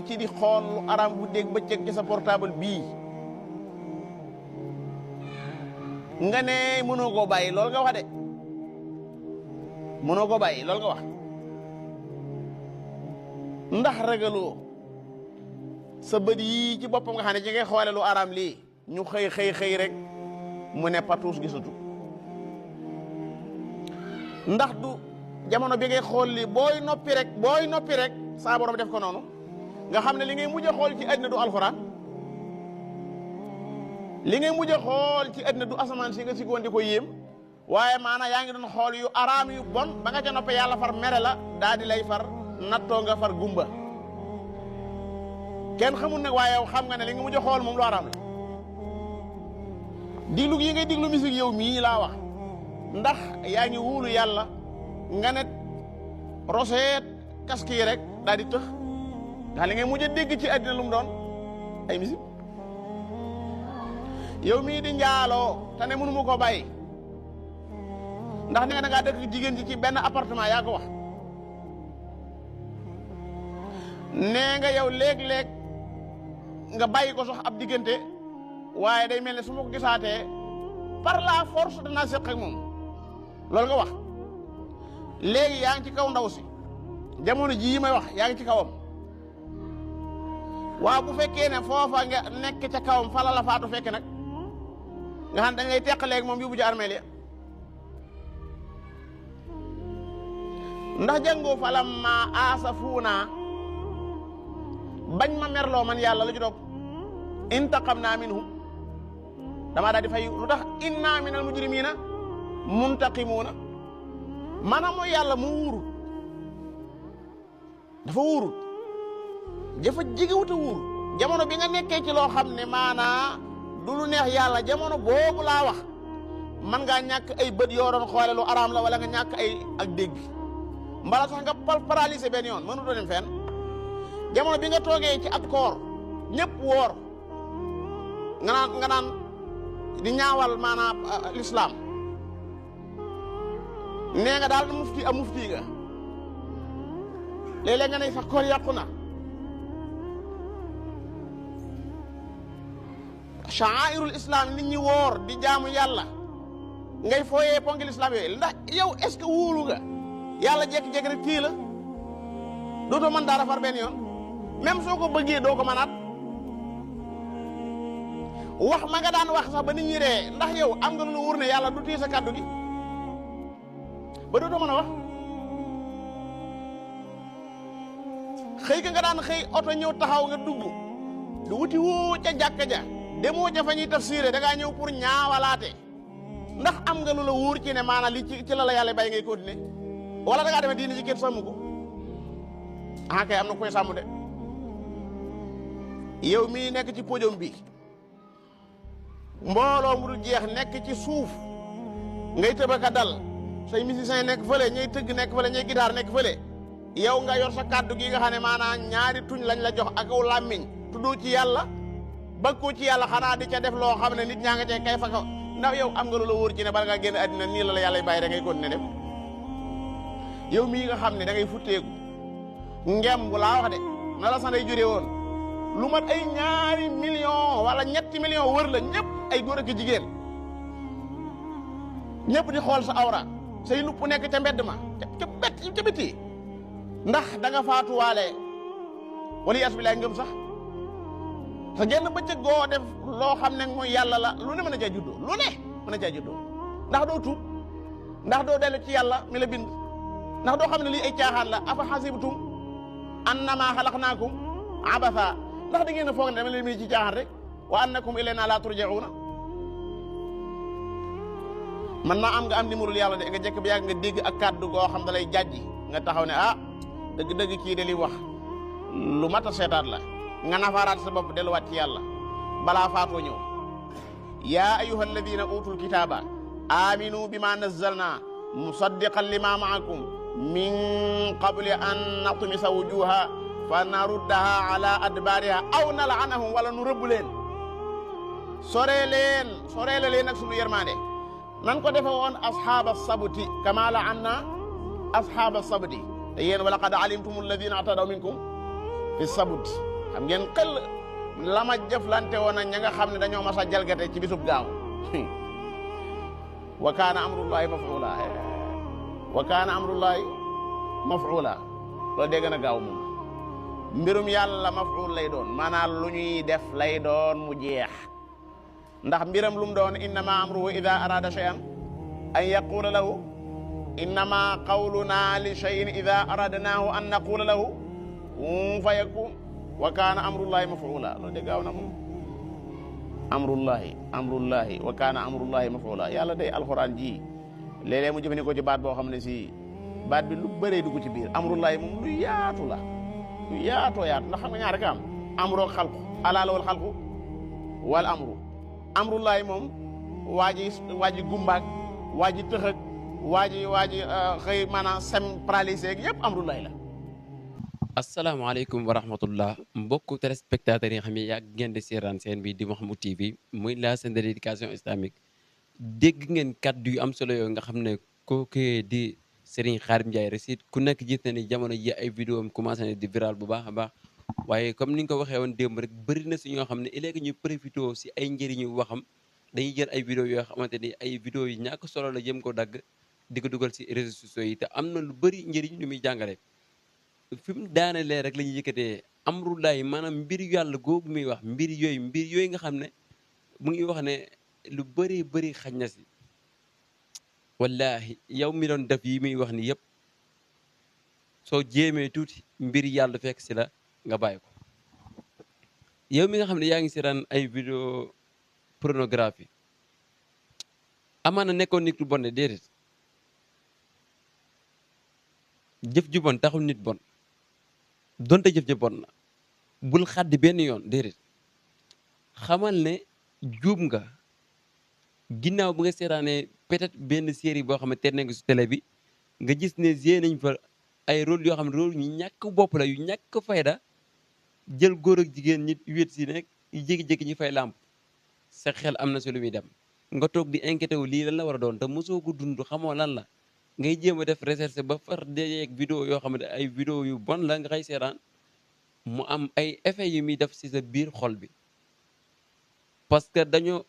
ci di xool lu araam bu dégg bëccëg ci sa portable bii nga ne mënoo koo bàyyi loolu nga wax de mënoo koo bàyyi loolu nga wax ndax ragaloo sa bët yii ci boppam nga xam ne ci ngay xoole lu araam lii ñu xëy rek mu ne patuus gisatu ndax du jamono bi ngay xool lii booy noppi rek saa borom def ko noonu nga xam ne li ngay mujj a xool ci àddina du alxuraan li ngay mujj a xool ci àddina du asamaan si nga sigoon di ko yéem waaye maanaam yaa ngi doon xool yu araam yu bon ba nga ca noppee yàlla far mere la daal di lay far nattoo nga far gumba kenn xamul nag waaye yow xam nga ne li nga mujj a xool moom lu araam la diglu yi ngay diglu musique yow mii laa wax ndax yaa ngi wuulu yàlla nga ne roseet casque yi rek daal di tëx ndax li ngay mujj a dégg ci àddina lu mu doon ay musique yow mii di njaaloo te ne mënu ma koo bàyyi ndax ne nga da ngaa dëkk jigéen ji ci benn appartement yaa ko wax nee nga yow léeg-léeg nga bàyyi ko sax ab diggante waaye day mel ne su ma ko gisaatee par la force danaa séq ak moom loolu nga wax léegi yaa ngi ci kaw ndaw si jamono jii may wax yaa ngi ci kawam waaw bu fekkee ne foofa nga nekk ca kawam fala la faatu fekk nag nga xam dañ lay teq léegi moom yóbbu ci armeel ya ndax jàngoo falam ma asafuuna bañ ma merloo man yàlla la ci topp intaqamna minhum dama daal di fay lu tax inna minal mujrimina muntaqimuuna maanaam mooy yàlla mu wuurut dafa wuurut dafa jigewut a wuur jamono bi nga nekkee ci loo xam ne maanaa du lu neex yàlla jamono boobu laa wax man ngaa ñàkk ay bët yoo doon xoole lu araam la wala nga ñàkk ay ak dégg mbala sax nga paralysé benn yoon mënu doon fenn jamono bi nga toogee ci ab koor ñëpp woor nga naan di ñaawal maanaam l'islam nee nga daal mufti a mufti nga léeg-léeg nga ne sax koor yàqu na sha'airul islam nit ñi woor di jaamu yàlla ngay fooyee ponki l'islam yooyu ndax yow est ce que wóolu nga yàlla jékki-jékki rek tii la dootoo mën dara far benn yoon même soo ko bëggee doo ko mënaat wax ma nga daan wax sax ba nit ñi ree ndax yow am nga lu wóor ne yàlla du tii sa kàddu gi ba dootoo mën a wax xëy ka nga daan xëy oto ñëw taxaw nga dugg du wuti woo ca jàkka ja demoo ca fa ñuy tafsiré da ngaa ñëw pour ñaawalaate ndax am nga lu la wóor ci ne maanaam li ci la yàlla bàyyi ngay continuer wala da ngaa demee diine ci kenn sàmm ko ah kay am na koy sàmm de yow mii nekk ci podium bi mbooloo mu dul jeex nekk ci suuf ngay tëbaka dal say musiciens nekk fële ñay tëgg nekk fële ñay guitare nekk fële yow nga yor sa kàddu gi nga xam ne maanaam ñaari tuñ lañ la jox ak aw làmmiñ tuddoo ci yàlla bakkoo ci yàlla xanaa di ca def loo xam ne nit ñaa nga cee kay fa kaw ndax yow am nga lu la wóor ci ne bala ngaa génn àddina nii la yàlla bàyyi rek ngay continuer def yow mii nga xam ne da ngay futteeku ngem bu laa wax de na la sanday juree woon lu mat ay ñaari million wala ñetti million wër la ñëpp ay góor ak jigéen ñëpp di xool sa awra say lupp nekk ca mbedd ma ca biti ndax da nga faatuwaale wala yas bi laay ngëm sax sa genn bëccëg goo def loo xam ne mooy yàlla la lu ne mën a caa juddoo lu ne mën a caa juddoo ndax doo tuub ndax doo dellu ci yàlla mi la bind ndax doo xam ne lii ay caaxaan la afa xasibtum annama xalaqnaakum abatha ndax da ngeen a foog ne dama leen mi ci caaxaan rek wa annakum ilayna la turja'una man naa am nga am numéro yàlla de nga jekk bi yàgg nga dégg ak kàddu goo xam da lay jàjji nga taxaw ne ah dëgg-dëgg kii de li wax lu mat a seetaat la nga nafaaraat sa bopp delluwaat ci yàlla balaa faatoo ñëw yaa ayyuha alladina utul kitaaba aminu bima nazzalna musaddiqan lima maakum min qabli an natmisa wujuha fa naruddaha ala adbariha aw nal'anahum wala nu rëbb leen soreele leen ak sunu yermande nan ko defe woon ashaaba sabti kama la'anna ashaaba sabti te yéen wa laqad alimtum alladina atadaw minkum fi sabt xam ngeen xel la ma jëflante woon ak ña nga xam ne dañoo mas a jalgate ci bisub gaaw wa kaana amrullahi maf'ula wa kaana amrullahi maf'ula loolu dégg na gaaw moom mbirum yàlla maf'ul lay doon maanaam lu ñuy def lay doon mu jeex ndax mbiram lu mu doon innama amruhu ida arada shay'an an yaqula lahu innama qawluna li shay'in ida aradnahu an naqula lahu fa yakun wa kaana amrullahi maf'ula loolu de gaaw na moom amrullahi wa kaana amrullahi maf'ula yàlla day alxuraan ji léeg-léeg mu jëfandikoo ci baat boo xam ne si baat bi lu bëree dugg ci biir amrullahi moom lu yaatu la lu yaatoo yaatu ndax xam nga ñaar rek am amroog xalqu alaala wal xalqu wal amrullahi moom waa ji gumbaak waa ji tëxëg waa ji xëy maanaam sem paralysé ak yëpp amrullahi la. asalaamaaleykum wa rahmatullah mbokku téléspectateurs yi nga xam ne yaa ngeen di seetaan seen bi di Mouhamadou TV muy la chaîne de l'éducation islamique dégg ngeen kàddu yu am solo yooyu nga xam ne kooku di Serigne Khadim Ndiaye Rachid ku nekk gis na ni jamono ji ay vidéo am commencé na di viral bu baax a baax waaye comme ni nga ko waxee woon démb rek bëri na si ñoo xam ne léegi ñu profité si ay njëriñu waxam dañuy jël ay vidéo yoo xamante ni ay vidéo yu ñàkk solo la jëm ko dagg di ko dugal si réseaux sociaux yi te am na lu bëri njëriñ lu muy jàngale fi mu daanelee rek la ñuy yëkkatee amrullahi maanaam mbir yàlla googu muy wax mbir yooyu nga xam ne mu ngi wax ne lu bëri xaj na si wallahi yow mi doon def yi muy wax ni yëpp soo jéemee tuuti mbir yàlla fekk si la nga bàyyi ko yow mi nga xam ne yaa ngi seetaan ay vidéo pornographie amaana nekkoon nit lu bon ne déedéet jëf ju bon taxul nit bon donte jëf ju bon na bul xaddi benn yoon déedéet xamal ne juum nga ginnaaw bu nga seetaanee peut-être benn série boo xam ne teel nañ ko si télé bi nga gis ne joué nañ fa ay rôle yoo xam ne rôle ñu ñàkk bopp la yu ñàkk fayda jël góor ak jigéen ñi wéet si nekk jékki-jékki ñu fay làmp sa xel am na si lu muy dem nga toog di inquiété wu lii lan la war a doon te mosoo ko dund xamoo lan la ngay jéem a def recherche ba far deyeeg vidéo yoo xam ne ay vidéo yu bon la nga xay seetaan mu am ay effet yu muy def si sa biir xol bi parce que dañoo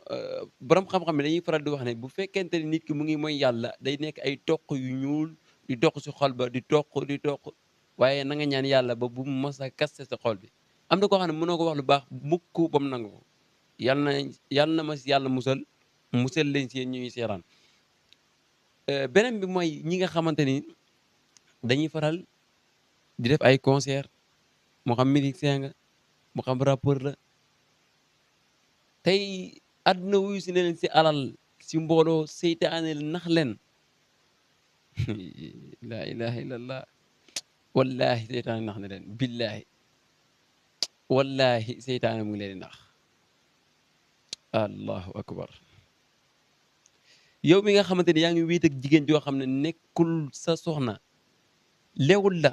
borom xam-xam ne dañuy faral di wax ne bu fekkente ni nit ki mu ngi mooy yàlla day nekk ay toq yu ñuul di toq si xol ba di toq waaye na nga ñaan yàlla ba bu mu mos a kaste sa xol bi am na koo xam ne mënoo ko wax lu baax mukk ba mu nangu ko yàlla na ma si yàlla musal leen si ñuy seeraan beneen bi mooy ñi nga xamante ni dañuy faral di def ay concert moo xam musicien nga moo xam rappeur la tey àdduna wuyu si ne leen si alal si mbooloo seytaane nax leen laa ilaha illallah wallahi seytaane nax na leen billahi wallahi seytaane mu ngi leen di nax allahu akbar yow mi nga xamante ne yaa ngi wéet ak jigéen joo xam ne nekkul sa soxna leewul la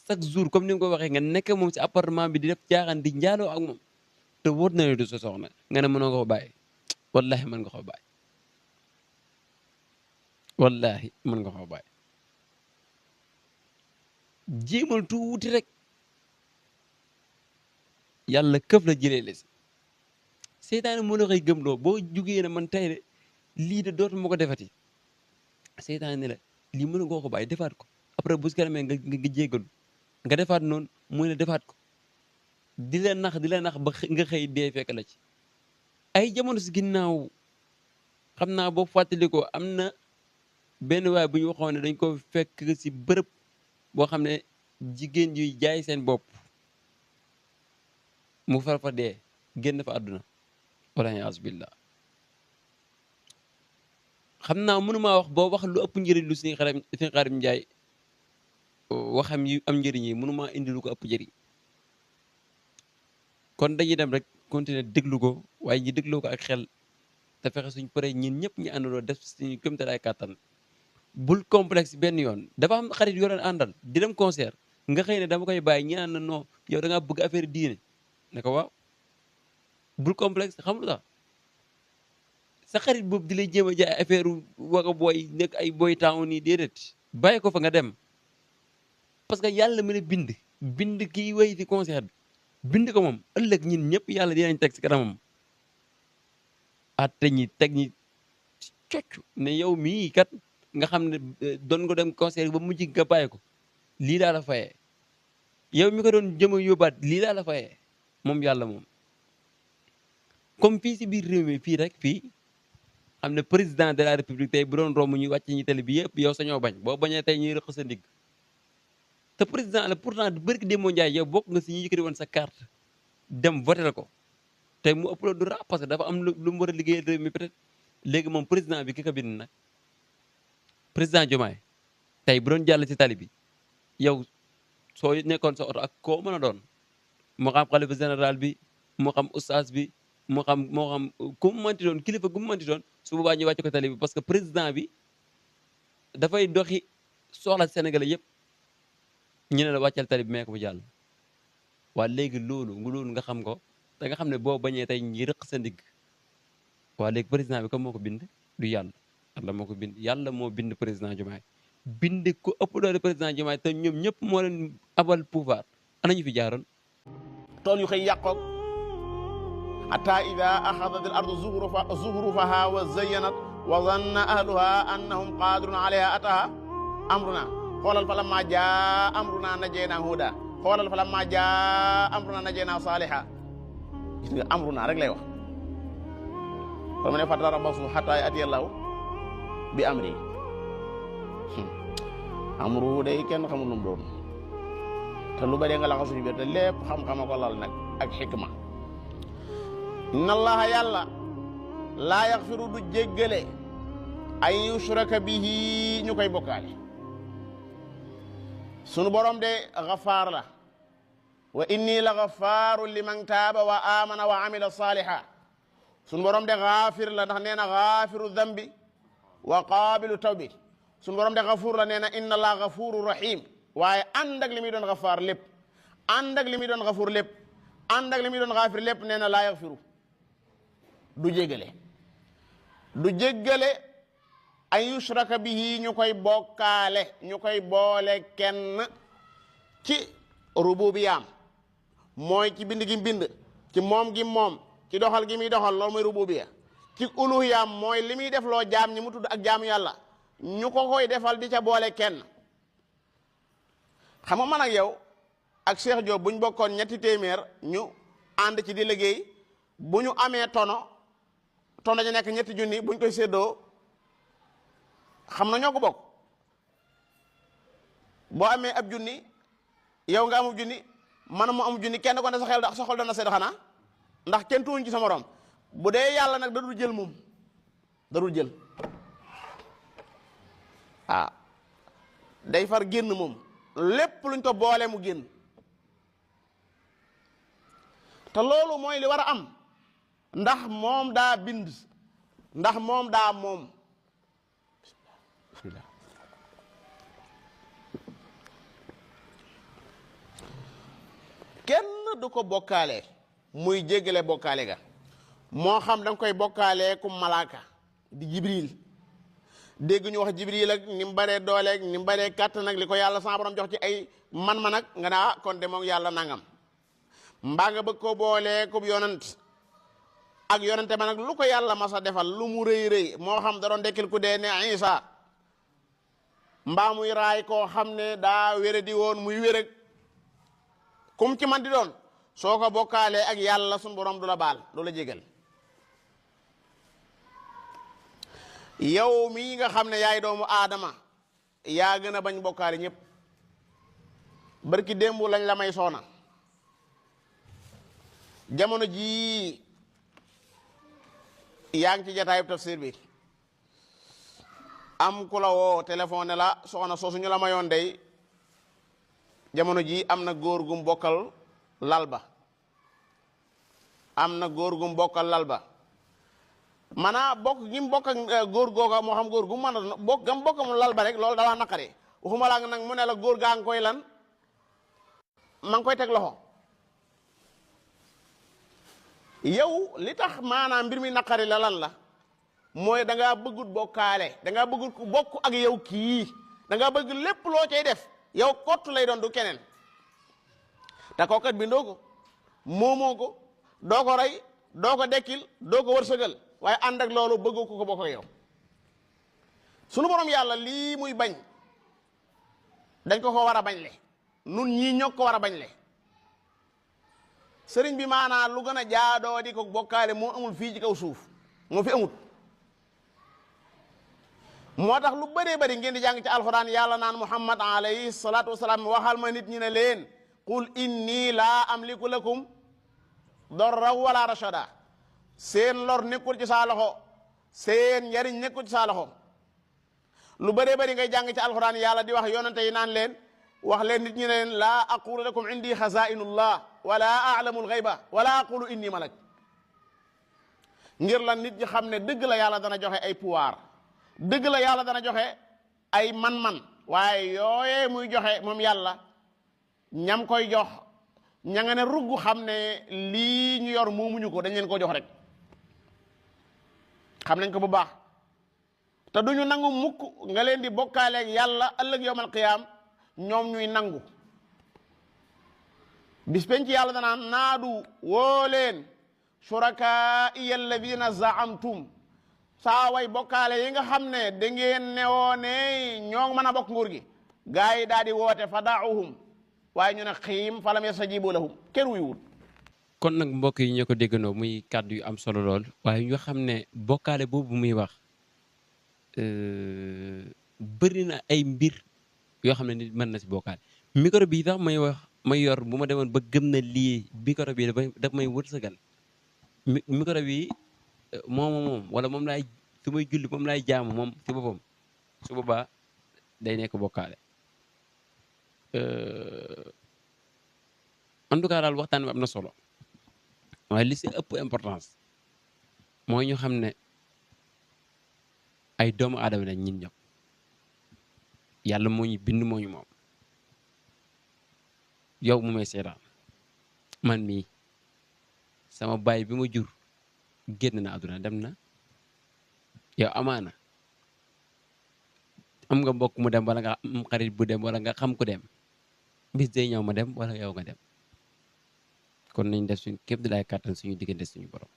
chaque jour comme ni nga ko waxee nga nekk moom si appartement bi di def jaaxaan di njaaloo ak moom te wóor na ne du sa soxna nga ne mënoo ko bàyyi wallahi mën nga ko bàyyi wallahi mën nga ko bàyyi jéemal tuuti rek yàlla këf la jëlee la si seytaane moo la koy gëmloo boo jugee ne man tey de lii de dootuma ko defati seytaane ne la lii mën nga ko bàyyi defaat ko après bu si kanamee nga jéggalu nga defaat noonu muy ne defaat ko di la nax ba nga xëy dee fekk la ci ay jamono si ginnaaw xam naa boo fàttalikoo am na benn waay bu ñu waxoon ne dañ ko fekk si bërëb boo xam ne jigéen yuy jaay seen bopp mu far fa dee génn fa àdduna wala yaas billah xam naa mënumaa wax boo wax lu ëpp njëriñ lu Serigne Khadim Ndiaye waxam yi am njëriñ yi mënumaa indi lu ko ëpp njëriñ kon dañuy dem rek continuer déglu ko waaye ñi dégloo ko ak xel te fexe suñ paree ñun ñëpp ñu àndandoo def suñu kéemtalaay ay kàttan bul complexe benn yoon dafa am xarit yoo doon àndal di dem concert nga xëy ne dama koy bàyyi ñi naan na non yow da ngaa bëgg affaire diine ne ko waaw bul complexe xam lu tax sa xarit boobu di lay jéem a jaay affaire waga booy nekk ay boy town nii déedéet bàyyi ko fa nga dem parce que yàlla mën a bind kii way ci concert bi bind ko moom ëllëg ñin ñëpp yàlla dinañ teg si kanamam atte ñi teg ñi cocc ne yow mii kat nga xam ne doon nga dem conseil ba mujj nga bàyyi ko lii laa la fayee yow mi ko doon jëm a yóbbaat lii laa la fayee moom yàlla moom comme fii si biir réew mi fii rek fii xam ne président de la république tey bu doon romb ñuy wàcc ñi télé bi yëpp yow sañoo bañ boo bañee tey ñuy rëq sa ndigg te président la pourtant du bëri démoo Njaay yow bokk nga si ñi yëkkati woon sa carte dem voté la ko tey mu ëpp la du rap parce que dafa am lu mu war a liggéeyal réew mi peut-être léegi moom président bi ki ko bind nag président Diomaye tey bu doon jàll si tali bi yow soo nekkoon sa oto ak koo mën a doon moo xam xalifa général bi moo xam oustaz bi moo xam ku mu mënti doon kilifa gu mu mënti doon su boobaa ñu wàcc ko tali bi parce que président bi dafay doxi soxla Sénégalais yëpp ñu ne la wàccal tali bi mee ko bu jàll waa léegi loolu nga xam ko te nga xam ne boo bañee tey ñi rëq sa ndigg waa léegi président bi comme moo ko bind du yàlla moo ko bind yàlla moo bind président Diomaye bind ko ëpp doole président Diomaye te ñoom ñëpp moo leen abal pouvoir ana ñu fi jaaroon tool yu xëy yàqoog hatta ida axadat al ardu zuhrufaha wa zayyanat wa zanna ahluha annahum qadirun alayha ataha amruna xoolal fa lamma jaa amruna najeyna huda xoolal fa lamma jaa amruna najeyna saliha gis nga amruna rek lay wax kon mu ne fatarabasu hatta ya'tiya Allahu bi amri amru day kenn xamul lu mu doon te lu bari nga la xasuñu biir te lépp xam-xama ko lal nag ak xikma inna allaha yàlla laa yaxfiru du jéggale ay yushraka bihi ñu koy bokkaale sunu borom de gafaar la wa inni la gafaaru liman taaba wa amana wa amila saliha sunu borom de gaafir la ndax nee na gaafiru dambi wa qaabilu tawbi sunu borom de gafuur la nee na inna allaha gafuru rahim waaye ànd ak li muy doon gafaar lépp ànd ak li muy doon gafuur lépp ànd ak li muy doon gaafir lépp nee na laa yaxfiru du jéggale ay yushraka bihi ñu koy bokkaale ñu koy boole kenn ci rububiyaam mooy ci bind gi bind ci moom gi moom ci doxal gi muy doxal loolu mooy rububiya ci uluhiyaam mooy li muy def loo jaam ñi mu tudd ak jaamu yàlla ñu ko koy defal di ca boole kenn xam nga man ak yow ak Cheikh Diop buñ bokkoon 2 téeméer ñu ànd ci di liggéey bu ñu amee tono ñu nekk 2 junni buñ koy séddoo xam na ñoo ko bokk boo amee ab junni yow nga amub junni man mu am junni kenn ko ne sa xol dana sedd xanaa ndax kenn tuuñ ci sa morom bu dee yàlla nag da dul jël moom da dul jël day far génn moom lépp luñ ko boole mu génn te loolu mooy li war a am ndax moom daa bind ndax moom daa moom bismillah kenn du ko bokkaale muy jéggale bokkaale ga moo xam danga koy bokkaale ku malaaka di jibril dégg ñu wax jibril ak ni mu baree dooleeg ni mu baree kàttan nag li ko yàlla sa borom jox ci ay man-man ak nga ne kon de moom yàlla nangam mbaa nga bëgg ko boolee ku yonant ak yonante ba nag lu ko yàlla masa defal lu mu rëy rëy moo xam da doon dekkil ku dee ne Isa mbaa muy raay koo xam ne daa wére di woon muy wéreg kum ci man di doon soo ko bokkaalee ak yàlla suñu borom du la baal du la jégal yow mii nga xam ne yaay doomu aadama yaa gën a bañ bokkaale ñëpp barki démb lañ la may soona jamono jii yaa ngi ci jataayub tafsir bi am ku la woo téléphone ne la soxna soosu ñu la mayoon day jamono jii am na góor gum bokkal lal ba am na góor gum bokkal lal ba maanaam bokk gi mu bokk ak góor googa moo xam góor gu mën a bokk gam bokk mu lal ba rek loolu dala naqari waxuma laa nag mu ne la góor gaa ngi koy lan ma ngi koy teg loxo yow li tax maanaam mbir mi naqari la lan la mooy da ngaa bëggut bokkaale da ngaa bëggut ku bokk ak yow kii da ngaa bëgg lépp loo cay def yow kott lay doon du keneen te kookat bindoo ko moomoo ko doo ko rey doo ko dekkil doo ko wërsëgal waaye ànd ak loolu bëgg ko bokk ak yow sunu borom yàlla lii muy bañ dañ ko war a bañ le nun ñii ñoo ko war a bañ le sëriñ bi maanaa lu gën a jaadoo di ko bokkaale moo amul fii ci kaw suuf moo fi amut moo tax lu bëree bëri ngeen di jàng ci alxuraan yàlla naan muhammad alayhi salaatu wasalaam waxal ma nit ñi ne leen qul inni laa amliku lakum darran wala rashada seen lor nekkul ci saa loxo seen njariñ nekkul ci saa loxo lu bëree bëri ngay jàng ci alxuraan yàlla di wax yonante yi naan leen wax leen nit ñi ne leen laa aqulu lakum indi xazainullah wala alamu alxayba wala aqulu inni malak ngir lan nit ñi xam ne dëgg la yàlla dana joxe ay pouvoir dëgg la yàlla dana joxe ay man-man waaye yooyee muy joxe moom yàlla ñam koy jox ña nga ne rugg xam ne lii ñu yor moomuñu ko dañ leen ko jox rek xam nañ ko bu baax te duñu nangu mukk nga leen di bokkaaleeg yàlla ëllëg yawmal qiyaam ñoom ñuy nangu bis penc yàlla danaan naadu woo leen shurakaaiya alladina zaamtum saa way bokkaale yi nga xam ne da ngeen newoo ne ñoo mën a bokk nguur gi gaa yi daal di woote fa daauhum waaye ñu ne xiim falam yastajibu lahum kenn wuy wut kon nag mbokk yi ñoo ko déggandoo muy kàddu yu am solo lool waaye ñu xam ne bokkaale boobu muy wax bëri na ay mbir yoo xam ne nit mën na si bokkaale micro bi tax may wax may yor bu ma demoon ba gëm na lii micro bi daf may wërsëgal micro bi moom wala moom laay su may julli moom laay jaamu moom si boppam su boobaa day nekk bokkaale en tout cas daal waxtaan bi am na solo waaye li si ëpp importance mooy ñu xam ne ay doomu aadama lañ ñin ñëpp yàlla moo ñu bind moo ñu moom yow mu may seetaan man mii sama baay bi ma jur génn na àdduna dem na yow amaana am nga mbokk mu dem wala nga am xarit bu dem wala nga xam ku dem bis day ñëw ma dem wala yow nga dem kon nañ def suñ képp di laay kàttan suñu diggante suñu borom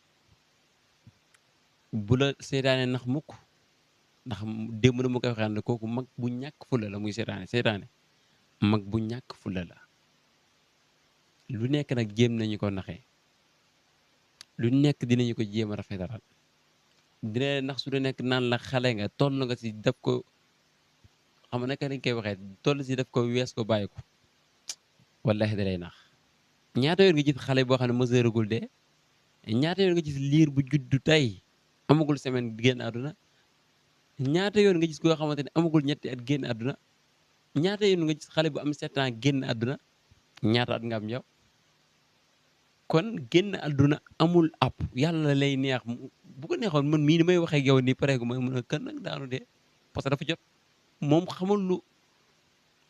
bu la seetaane nax mukk ndax démb na mu koy waxee ne kooku mag bu ñàkk fulla la muy seetaane mag bu ñàkk fulla la lu nekk nag jéem nañu ko naxee lu nekk dinañu ko jéem a rafetaral dina nax su du nekk naan la xale nga toll nga si def ko xam nga naka lañ koy waxee toll si def ko wees ko bàyyi ko wallahi da lay nax ñaata yoon nga gis xale boo xam ne mëseeragul de ñaata yoon nga gis liir bu juddu tey amagul semaine génn àdduna ñaata yoon nga gis koo xamante ne amagul ñetti at génn àdduna ñaata yoon nga gis xale bu am 7 ans génn àdduna ñaata at nga am yow kon génn àdduna amul app yàlla lay neex bu ko neexoon man mii ni may waxee ak yow nii pare gu ma mën a kan nag daanu dee parce que dafa jot moom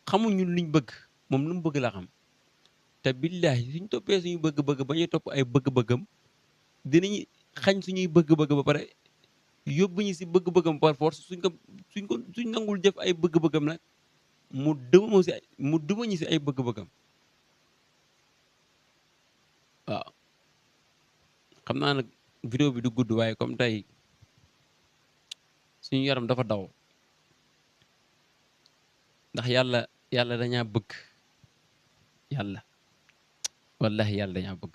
xamuñu luñ bëgg moom lu mu bëgg la xam te billaahi suñ toppee suñu bëgg-bëgg ba ñuy topp ay bëgg-bëggam dinañu xañ suñuy bëgg-bëgg ba pare yóbbu ñu si bëgg-bëggam par force suñ nangul def ay bëgg-bëggam nag mu duma ñu si ay bëgg-bëggam waaw xam naa nag vidéo bi du gudd waaye comme tey suñu yaram dafa daw ndax yàlla dañaa bëgg yàlla wallahi yàlla dañaa bëgg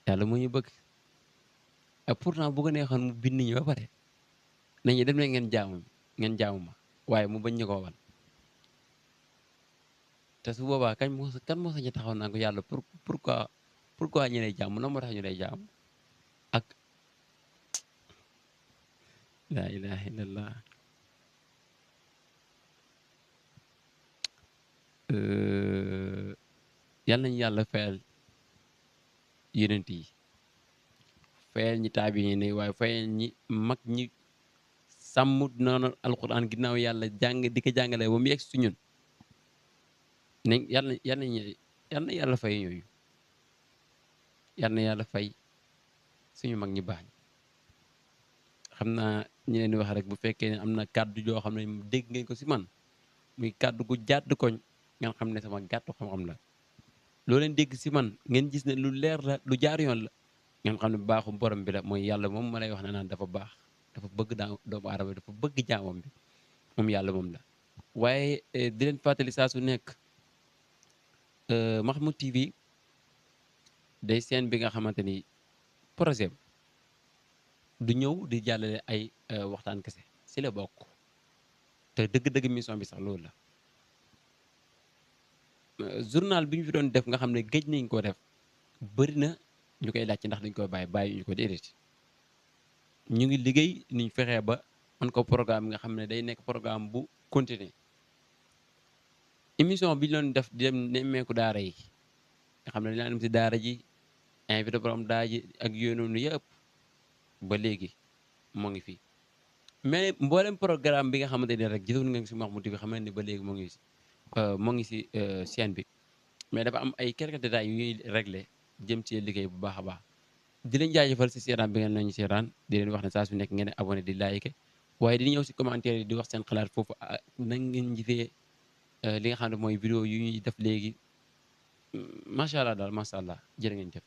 yàlla moo ñu bëgg ak pourtant bu ko neexoon mu bind ñu ba pare nañu dem ne ngeen jaamu ma waaye mu bañ ñu ko wan te su boobaa kan moo sañ taxaw naa ko yàlla pourquoi ñu lay jaamu na moo tax ñu lay jaamu ak laa ilaha illallah yàlla nañu yàlla fayal yonent yi fayal ñi taabi ne waaye fayal ñi mag ñi sàmm noonu alquran ginnaaw yàlla di ko jàngale ba mu yegg su ñun nañ yàlla na yàlla fay ñooyu yàlla na yàlla fay suñu mag ñi baax ñi xam naa ñi leen di wax rek bu fekkee ne am na kàddu joo xam ne dégg ngeen ko si man muy kàddu gu jàdd koñ ngeen xam ne sama gàttu xam-xam la loo leen dégg si man ngeen gis ne lu leer la lu jaar yoon la ngeen xam ne baaxu borom bi la mooy yàlla moom ma lay wax ne naan dafa baax dafa bëgg doomu aadama dafa bëgg jaamam bi moom yàlla moom la waaye di leen fàttali saa su nekk Mahmoud TV day seen bi nga xamante ni projet du ñëw di jàllale ay waxtaan kese si la bokk te dëgg-dëgg mission bi sax loolu la journal bi ñu fi doon def nga xam ne géej nañ koo def bëri na ñu koy laaj ci ndax dañ koy bàyyi ñu ko déedéet ñu ngi liggéey niñ fexee ba man ko programme nga xam ne day nekk programme bu continuer émission bi ñu doon def di dem nemmeeku daara yi nga xam ne dinaa dem si daara ji invité borom daara ji ak yooyu noonu yëpp ba léegi moo ngi fi mais mboolem programme bi nga xamante ne rek gisoon nga si Mahmoud TV xam ne ba léegi moo ngi si chaîne bi mais dafa am ay quelques détails yu ñuy réglé jëm ci liggéey bu baax a baax di leen jaajëfal si seetaan bi ngeen nañu seetaan di leen wax ne saa su nekk ngeen abonné di like waaye di ñëw si commentaire yi di wax seen xalaat foofu na ngeen gisee li nga xam ne mooy vidéo yu ñuy def léegi macha allah daal macha allah jërë ngeen jëf